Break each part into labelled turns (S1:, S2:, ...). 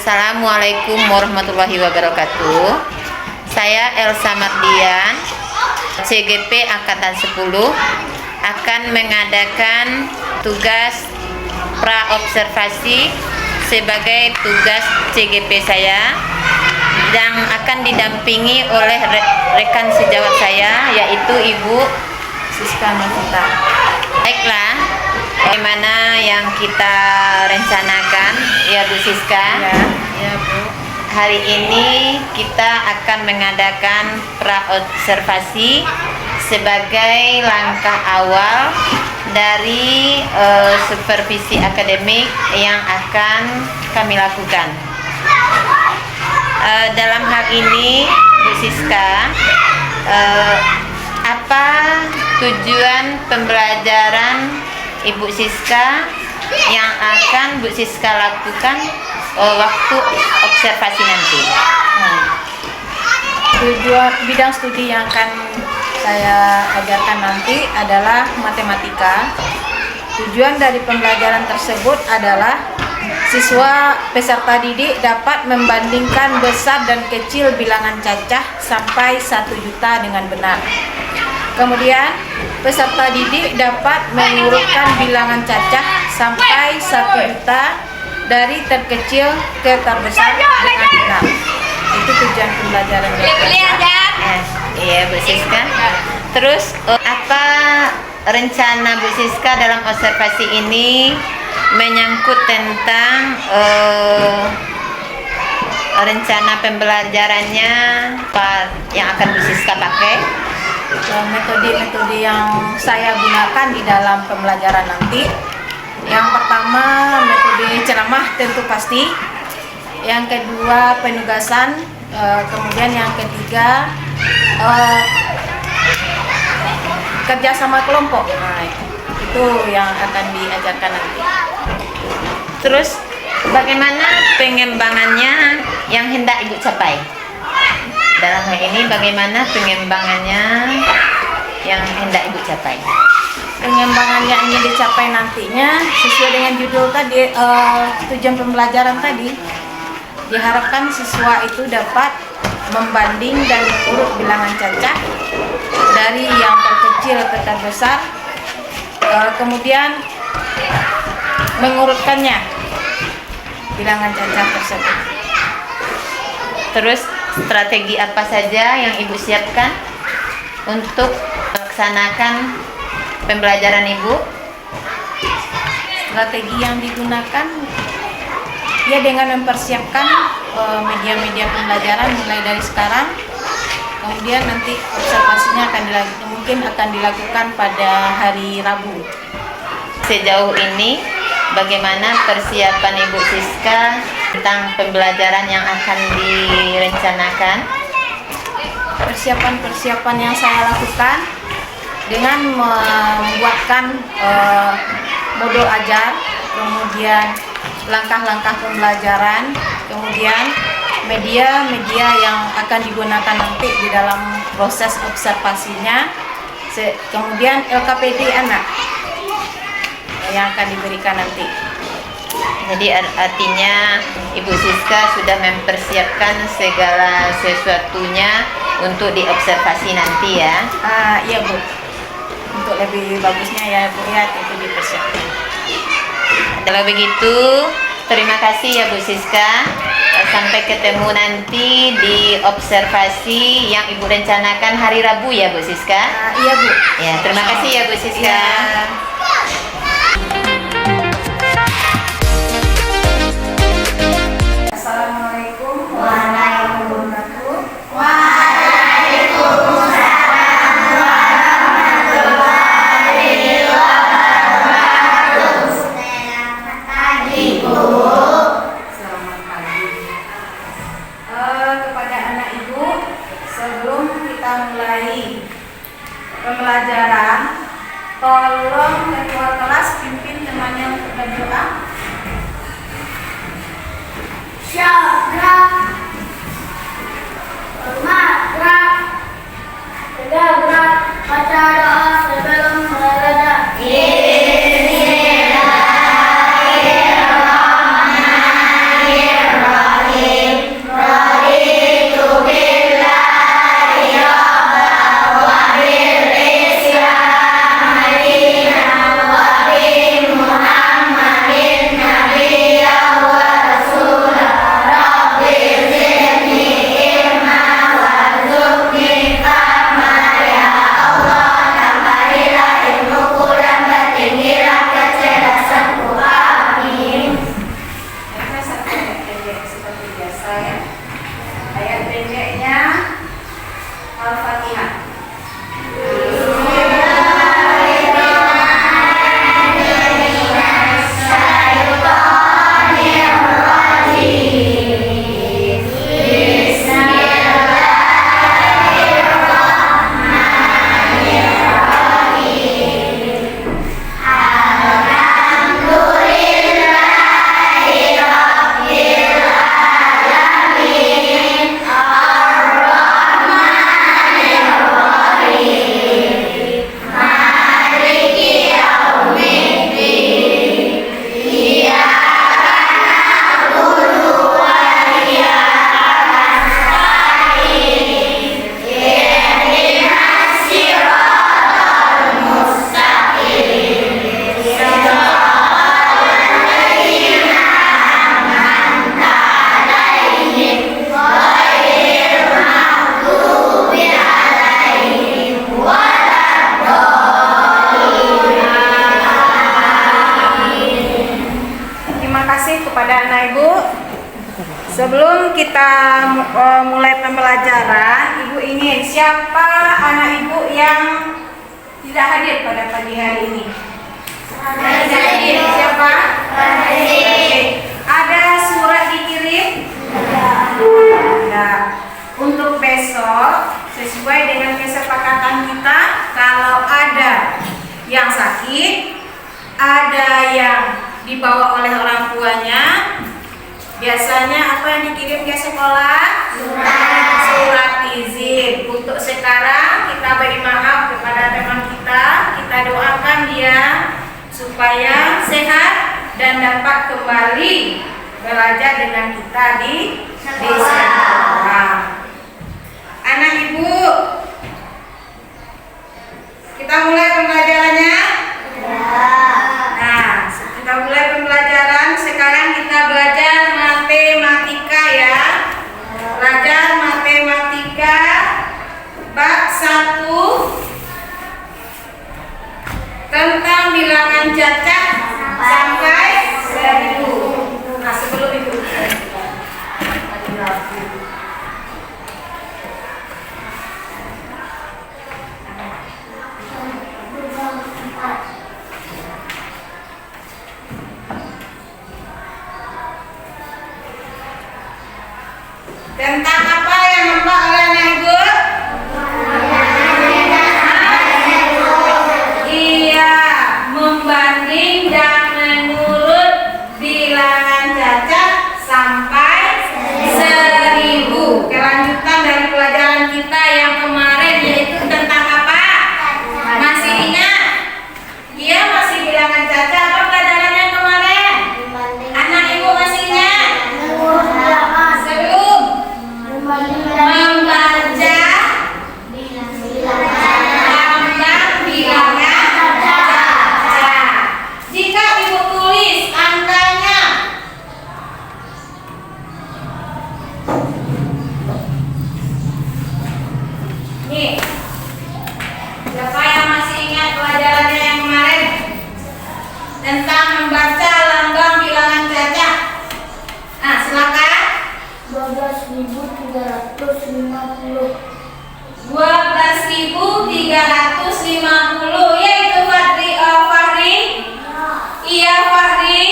S1: Assalamualaikum warahmatullahi wabarakatuh. Saya Elsa Mardian, CGP Angkatan 10, akan mengadakan tugas pra-observasi sebagai tugas CGP saya, yang akan didampingi oleh rekan sejawat saya, yaitu Ibu Siska Novita. Baiklah, bagaimana yang kita rencanakan, ya Bu Siska?
S2: Ya Bu.
S1: Hari ini kita akan mengadakan pra-observasi sebagai langkah awal dari supervisi akademik yang akan kami lakukan. Dalam hal ini, Bu Siska, apa tujuan pembelajaran Ibu Siska yang akan Bu Siska lakukan waktu observasi nanti?
S2: Tujuan bidang studi yang akan saya ajarkan nanti adalah matematika. Tujuan dari pembelajaran tersebut adalah siswa peserta didik dapat membandingkan besar dan kecil bilangan cacah sampai 1 juta dengan benar. Kemudian peserta didik dapat mengurutkan bilangan cacah sampai 1 juta dari terkecil ke terbesar dengan benar. Itu tujuan pembelajaran.
S1: Iya Bu Siska. Terus apa rencana Bu Siska dalam observasi ini menyangkut tentang rencana pembelajarannya apa yang akan Bu Siska pakai?
S2: Metode-metode yang saya gunakan di dalam pembelajaran nanti, yang pertama metode ceramah tentu pasti, yang kedua penugasan, kemudian yang ketiga kerjasama kelompok. Nah, itu yang akan diajarkan nanti.
S1: Terus bagaimana pengembangannya yang hendak Ibu capai? Dalam hal ini bagaimana pengembangannya yang hendak Ibu capai?
S2: Pengembangan yang ingin dicapai nantinya sesuai dengan judul tadi, tujuan pembelajaran tadi, diharapkan siswa itu dapat membanding dan mengurut bilangan cacah dari yang terkecil ke terbesar, kemudian mengurutkannya bilangan cacah tersebut.
S1: Terus strategi apa saja yang Ibu siapkan untuk melaksanakan pembelajaran Ibu?
S2: Strategi yang digunakan ya dengan mempersiapkan media-media pembelajaran mulai dari sekarang. Kemudian nanti observasinya mungkin akan dilakukan pada hari Rabu.
S1: Sejauh ini bagaimana persiapan Ibu Siska tentang pembelajaran yang akan direncanakan?
S2: Persiapan yang saya lakukan dengan membuatkan modul ajar, kemudian langkah-langkah pembelajaran, kemudian media-media yang akan digunakan nanti di dalam proses observasinya, kemudian LKPD anak yang akan diberikan nanti.
S1: Jadi artinya Ibu Siska sudah mempersiapkan segala sesuatunya untuk diobservasi nanti ya?
S2: Iya Bu, untuk lebih bagusnya ya Bu ya, itu dipersiapkan.
S1: Kalau begitu terima kasih ya Bu Siska. Sampai ketemu nanti di observasi yang Ibu rencanakan hari Rabu ya Bu Siska?
S2: Iya Bu.
S1: Ya, terima kasih ya Bu Siska.
S2: Ya. Assalamualaikum warahmatullahi wabarakatuh. Selamat pagi. Kepada anak Ibu, sebelum kita mulai pembelajaran, tolong Sebelum kita mulai pembelajaran, Ibu ingin siapa anak Ibu yang tidak hadir pada pagi hari ini? Hadir. Siapa? Hadir. Ada surat dikirim? Ada. Untuk besok, sesuai dengan kesepakatan kita, kalau ada yang sakit, ada yang dibawa oleh orang tuanya, biasanya apa yang dikirim ke sekolah? Surat izin. Untuk sekarang kita beri maaf kepada teman kita doakan dia supaya sehat dan dapat kembali belajar dengan kita di sekolah. Anak Ibu, kita mulai pembelajarannya? Nah, kita mulai pembelajaran. Sekarang kita belajar matematika ya. Belajar matematika bab 1 tentang bilangan cacat sampai 1000. Nah, sebelum itu tentang apa yang nampak oleh anak Ibu? Iya, membanding dan menurut bilangan cacat sampai 1000. Kelanjutan dari pelajaran kita yang kemarin yaitu tentang apa? Masih ingat? Iya, masih bilangan cacat. Apa pelajaran yang kemarin? Anak Ibu masih ingat? Sebelum membaca lambang bilangan cacat. Jika Ibu tulis angkanya, nih, siapa yang masih ingat pelajarannya yang kemarin tentang membaca lambang bilangan cacat? Nah, silakan.
S3: 12.350.
S2: 12.350, yaitu Fahri. Iya, Fahri.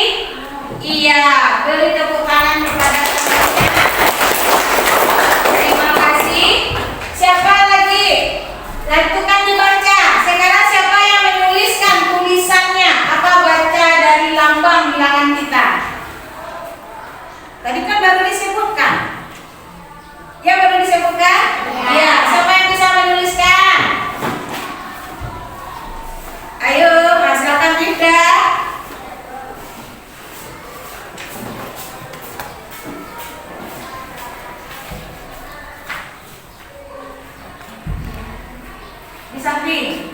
S2: Iya, beri tepuk tangan kepada temannya. Terima kasih. Siapa lagi? Dan itu kan dibaca. Sekarang siapa yang menuliskan tulisannya? Apa baca dari lambang bilangan kita? Tadi kan baru disebutkan. Ya, baru disebutkan? Ya. Siapa yang bisa menuliskan? Ayo, silakan Rifda. Di samping.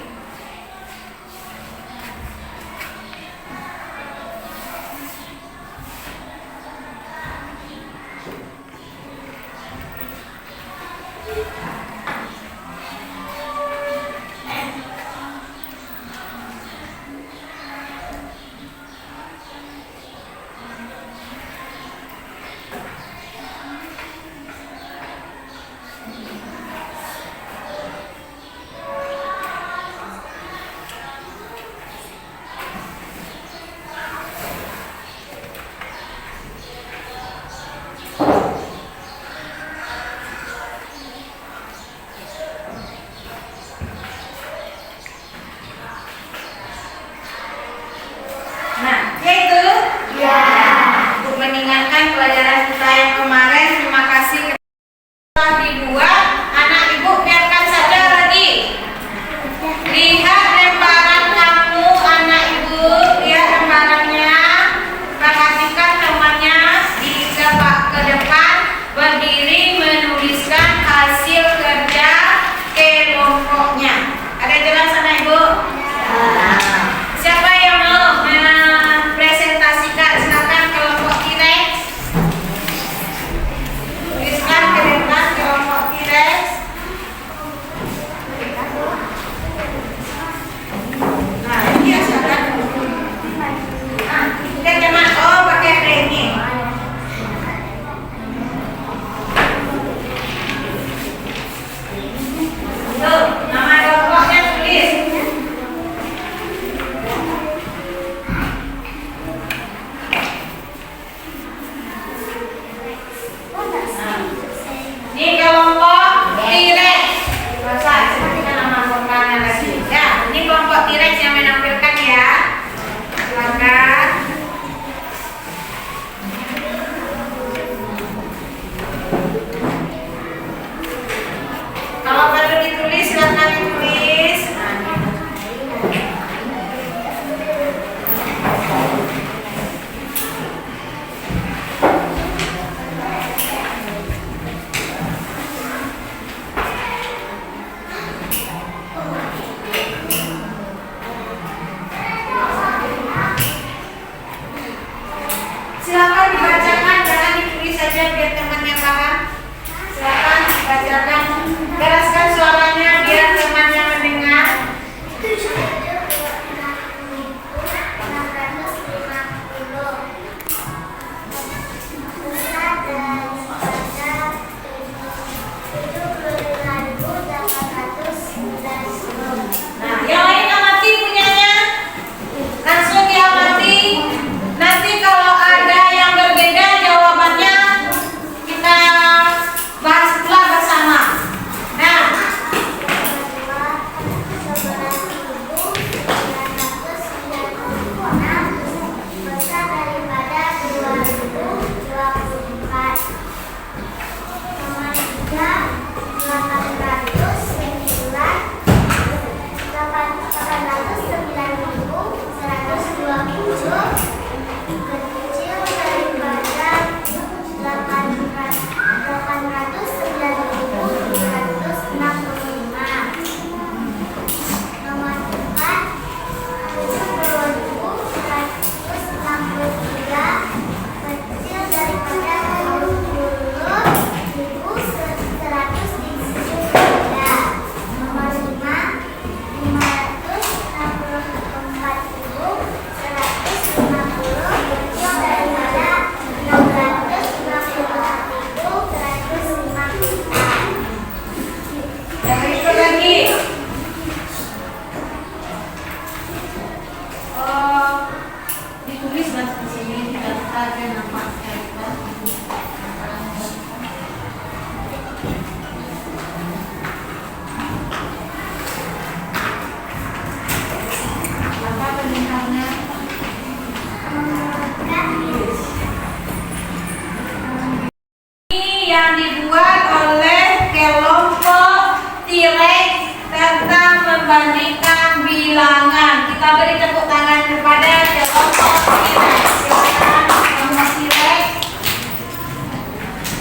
S2: yang dibuat oleh kelompok T-Rex tentang membandingkan bilangan. Kita beri tepuk tangan kepada kelompok T-Rex. Silakan kelompok T-Rex.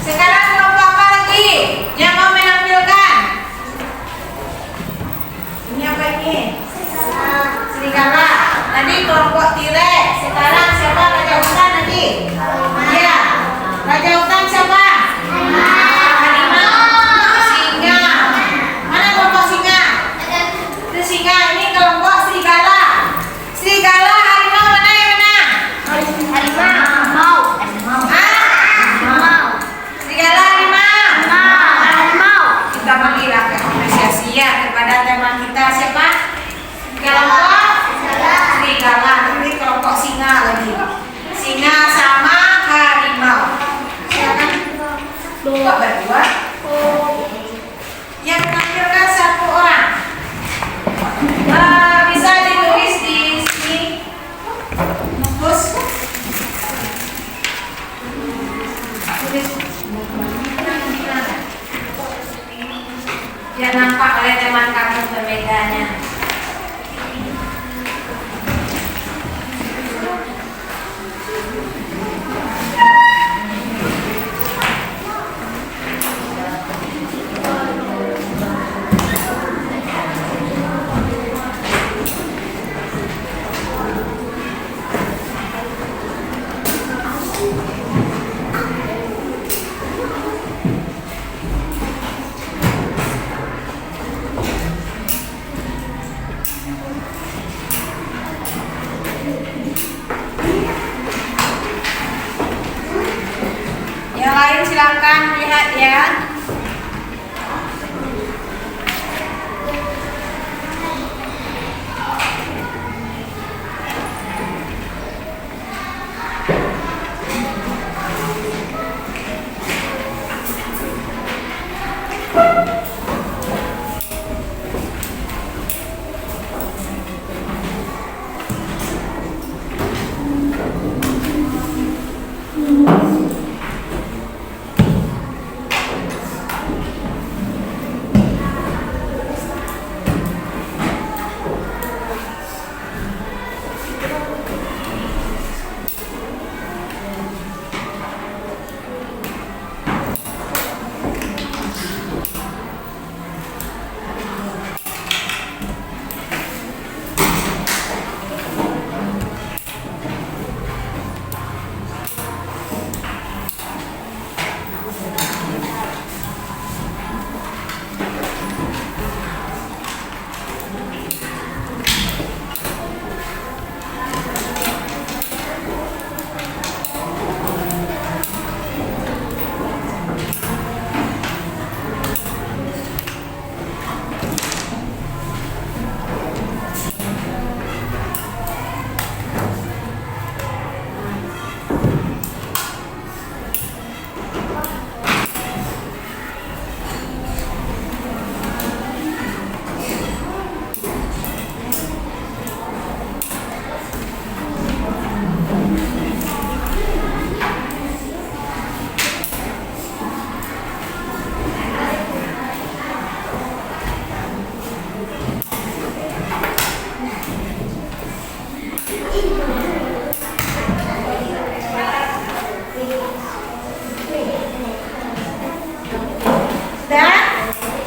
S2: Sekarang kelompok apa lagi yang mau menampilkan? Ini apa ini? Serigala. Tadi kelompok T-Rex. Sekarang siapa Raja Hutan tadi? Iya. Raja Hutan siapa? Harimau. Singa. Mana kelompok singa? Itu singa. Ini kelompok serigala. Serigala, harimau, mana yang menang?
S3: Harimau.
S2: Serigala, harimau. Kita berilah apresiasi ya kepada teman kita siapa? Kelompok serigala. Ini kelompok singa lagi. Singa sama harimau. Silakan. Kok berdua? Yang menampilkan satu orang. Bisa ditulis di sini. Terus tulis biar nampak oleh teman kamu perbedaannya. Yang lain silakan lihat ya.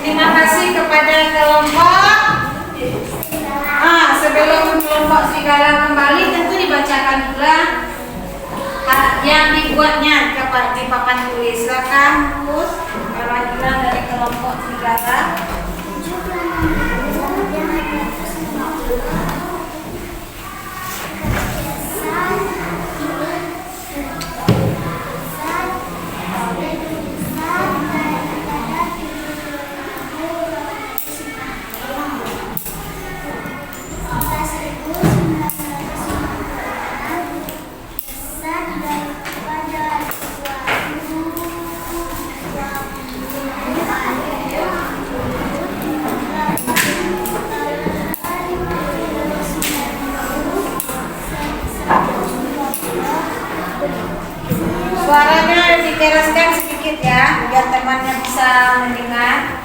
S2: Terima kasih kepada kelompok. Sebelum kelompok serigala kembali, tentu dibacakan pula yang dibuatnya di papan tulis. Silakan terus perwakilan dari kelompok serigala. bisa mendengar?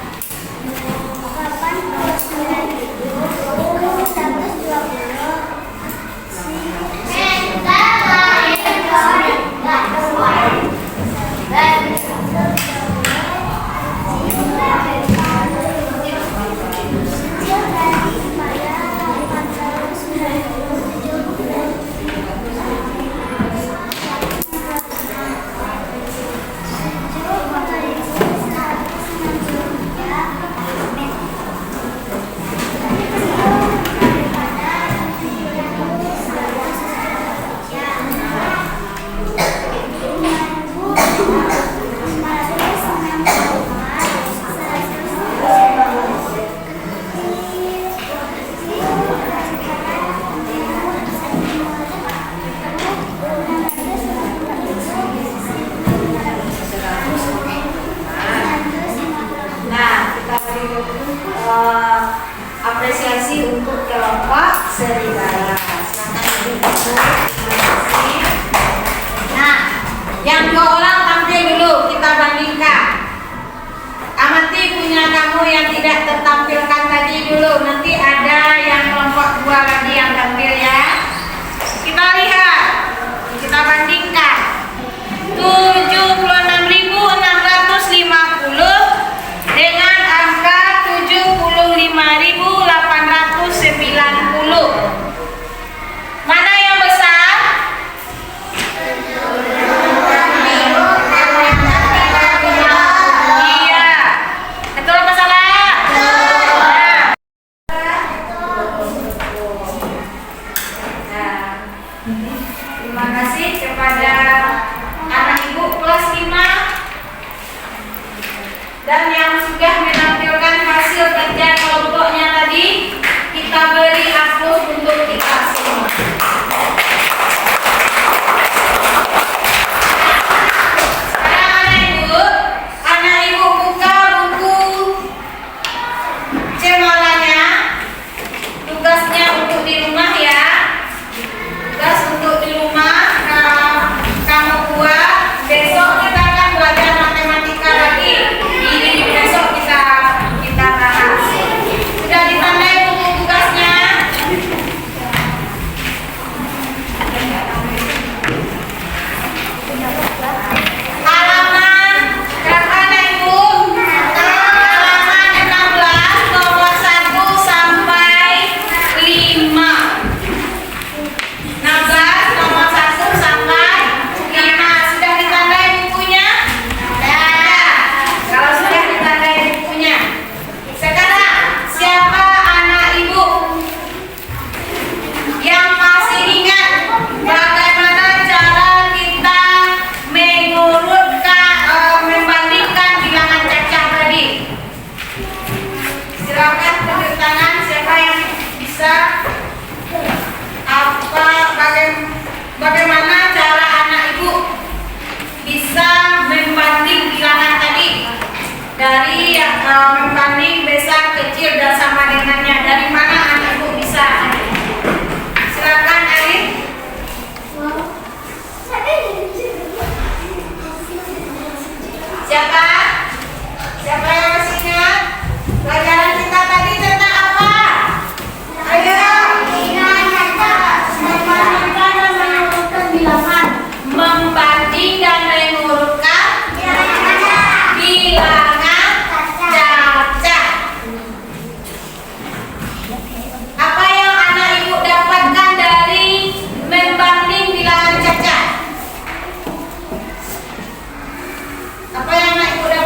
S3: 'Apa yang anak ibu dapat?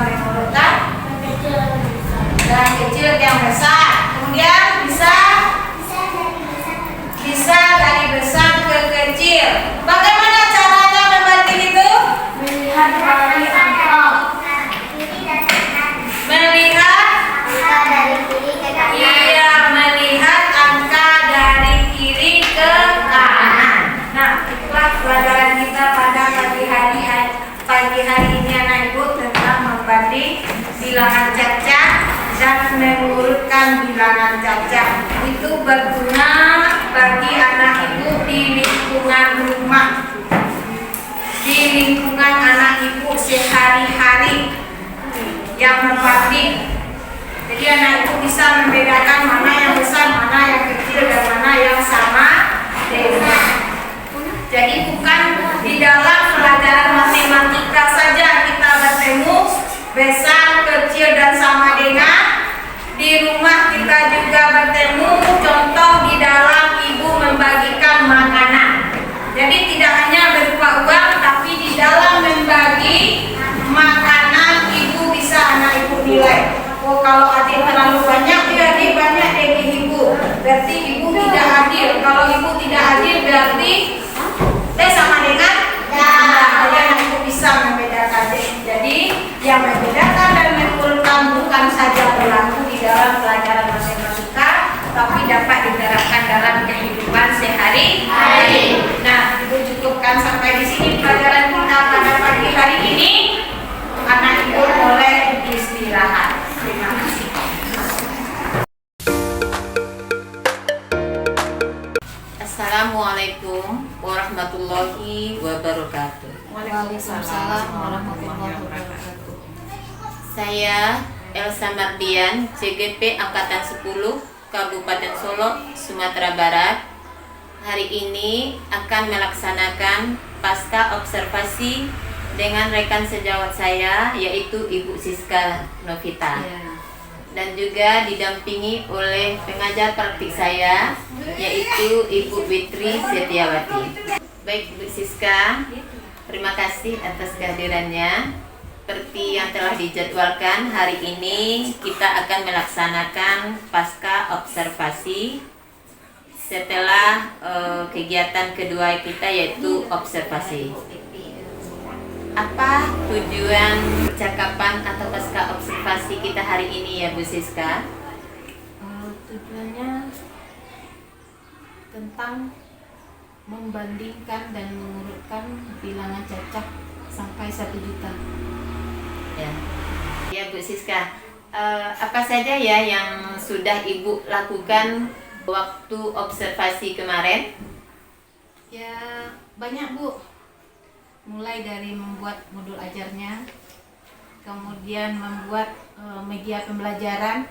S2: mengurutkan dan kecil yang besar. Kemudian bisa dari besar ke kecil. Bagaimana caranya membagi itu?
S3: Melihat dari angka.
S2: Melihat
S3: Angka dari kiri ke kanan.
S2: Iya, melihat angka dari kiri ke kanan. Nah, itulah pelajaran kita pada pagi hari ini anak ibu tentang membanding bilangan cacah dan mengurutkan bilangan cacah. Itu berguna bagi anak ibu di lingkungan rumah, di lingkungan anak ibu sehari-hari yang membanding. Jadi anak ibu bisa membedakan mana yang besar, mana yang kecil, dan mana yang sama dengan. Jadi bukan di dalam pelajaran matematika saja kita bertemu besar, kecil, dan sama dengan. Di rumah kita juga bertemu, contoh di dalam ibu membagikan makanan. Jadi tidak hanya berupa uang, tapi di dalam membagi makanan ibu bisa anak ibu nilai. Oh, kalau adik terlalu banyak, ya adik banyak dari ibu, berarti ibu tidak adil. Kalau ibu tidak adil, berarti sama dengan jadi anak ibu bisa membedakan. Jadi yang membedakan dan mengurutkan bukan saja berlaku di dalam pelajaran matematika, tapi dapat diterapkan dalam kehidupan sehari-hari. Nah, ibu cukupkan sampai di sini pelajaran kita pada pagi hari ini. Anak ibu boleh istirahat. Terima kasih.
S1: Assalamualaikum warahmatullahi wabarakatuh.
S2: Waalaikumsalam warahmatullahi wabarakatuh.
S1: Saya Elsa Mardian, CGP Angkatan 10, Kabupaten Solo, Sumatera Barat. Hari ini akan melaksanakan pasca observasi dengan rekan sejawat saya, yaitu Ibu Siska Novita. Dan juga didampingi oleh pengajar praktik saya, yaitu Ibu Witri Setiawati. Baik Bu Siska, terima kasih atas kehadirannya. Seperti yang telah dijadwalkan, hari ini kita akan melaksanakan pasca observasi setelah kegiatan kedua kita, yaitu observasi. Apa tujuan percakapan atau pasca observasi kita hari ini ya Bu Siska?
S2: Tujuannya tentang membandingkan dan mengurutkan bilangan cacah sampai 1 juta.
S1: Ya Bu Siska, apa saja ya yang sudah Ibu lakukan waktu observasi kemarin?
S2: Ya banyak Bu, mulai dari membuat modul ajarnya, kemudian membuat media pembelajaran,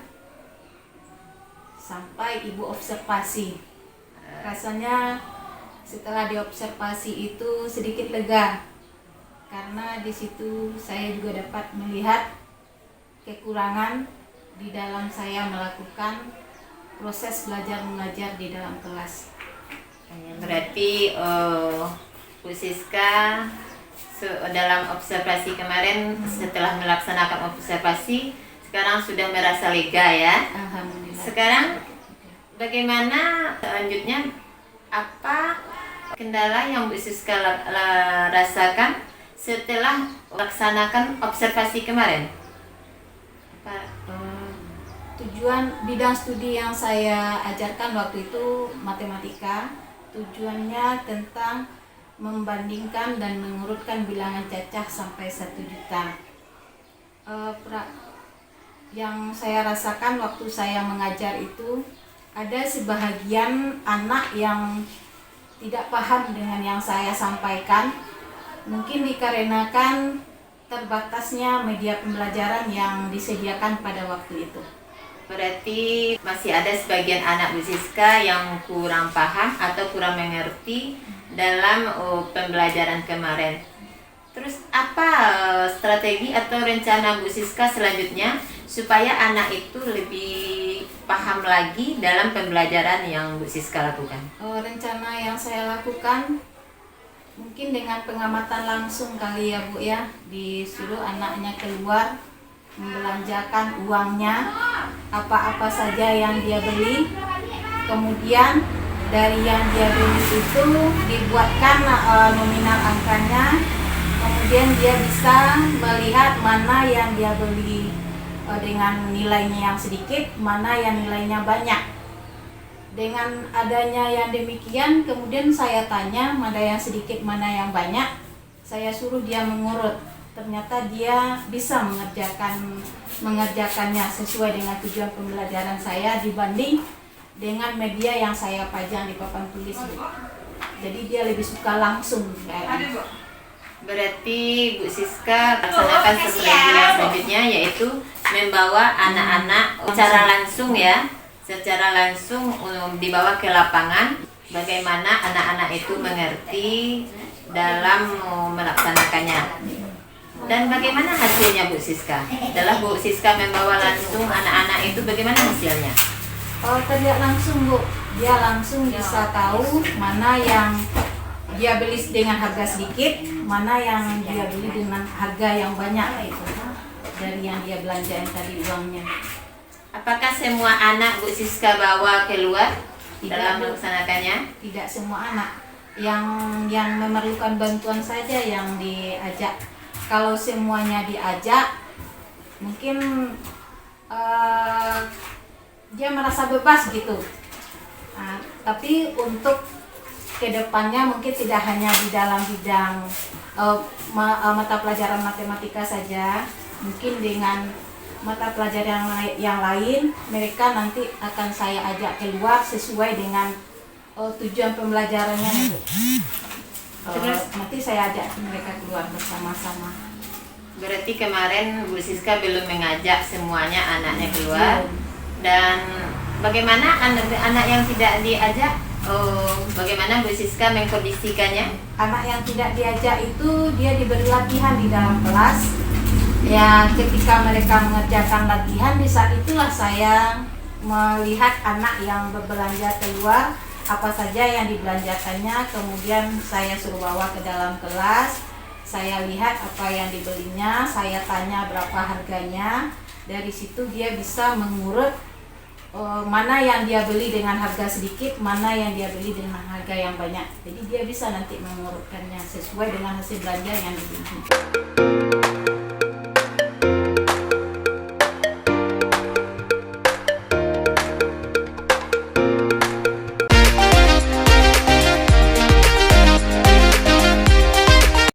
S2: sampai Ibu observasi. Rasanya setelah diobservasi itu sedikit lega, karena di situ saya juga dapat melihat kekurangan di dalam saya melakukan proses belajar mengajar di dalam kelas.
S1: Berarti Bu Siska dalam observasi kemarin, setelah melaksanakan observasi, sekarang sudah merasa lega ya.
S2: Alhamdulillah.
S1: Sekarang bagaimana selanjutnya, apa kendala yang Bu Siska rasakan setelah melaksanakan observasi kemarin?
S2: Tujuan bidang studi yang saya ajarkan waktu itu matematika. Tujuannya tentang membandingkan dan mengurutkan bilangan cacah sampai 1 juta. Yang saya rasakan waktu saya mengajar itu, ada sebahagian anak yang tidak paham dengan yang saya sampaikan, mungkin dikarenakan terbatasnya media pembelajaran yang disediakan pada waktu itu.
S1: Berarti masih ada sebagian anak Bu Siska yang kurang paham atau kurang mengerti dalam pembelajaran kemarin. Terus apa strategi atau rencana Bu Siska selanjutnya supaya anak itu lebih paham lagi dalam pembelajaran yang Bu Siska lakukan?
S2: Rencana yang saya lakukan mungkin dengan pengamatan langsung kali ya Bu ya, disuruh anaknya keluar membelanjakan uangnya, apa-apa saja yang dia beli. Kemudian dari yang dia beli itu dibuatkan nominal angkanya. Kemudian dia bisa melihat mana yang dia beli dengan nilainya yang sedikit, mana yang nilainya banyak. Dengan adanya yang demikian, kemudian saya tanya mana yang sedikit, mana yang banyak. Saya suruh dia mengurut. Ternyata dia bisa mengerjakannya sesuai dengan tujuan pembelajaran saya dibanding dengan media yang saya pajang di papan tulis. Jadi dia lebih suka langsung kayak gitu.
S1: Berarti Bu Siska laksanakan strategi yang selanjutnya, yaitu membawa anak-anak secara langsung dibawa ke lapangan, bagaimana anak-anak itu mengerti dalam melaksanakannya. Dan bagaimana hasilnya Bu Siska? Setelah Bu Siska membawa langsung anak-anak itu, bagaimana hasilnya?
S2: Oh, tidak langsung Bu, dia langsung bisa tahu mana yang dia beli dengan harga sedikit, mana yang dia beli dengan harga yang banyak itu dari yang dia belanjain tadi uangnya.
S1: Apakah semua anak Bu Siska bawa keluar dalam melaksanakannya?
S2: Tidak semua anak, yang memerlukan bantuan saja yang diajak. Kalau semuanya diajak, mungkin dia merasa bebas gitu. Nah, tapi untuk kedepannya mungkin tidak hanya di dalam bidang mata pelajaran matematika saja, mungkin dengan mata pelajaran yang lain mereka nanti akan saya ajak keluar sesuai dengan tujuan pembelajarannya. Terus nanti saya ajak mereka keluar bersama-sama.
S1: Berarti kemarin Bu Siska belum mengajak semuanya anaknya keluar. Dan bagaimana anak yang tidak diajak? Bagaimana Bu Siska mengkondisikannya?
S2: Anak yang tidak diajak itu dia diberi latihan di dalam kelas. Ya, ketika mereka mengerjakan latihan, di saat itulah saya melihat anak yang berbelanja keluar, apa saja yang dibelanjakannya, kemudian saya suruh bawa ke dalam kelas. Saya lihat apa yang dibelinya, saya tanya berapa harganya. Dari situ dia bisa mengurut mana yang dia beli dengan harga sedikit, mana yang dia beli dengan harga yang banyak. Jadi dia bisa nanti mengurutkannya sesuai dengan hasil belanja yang dibeli.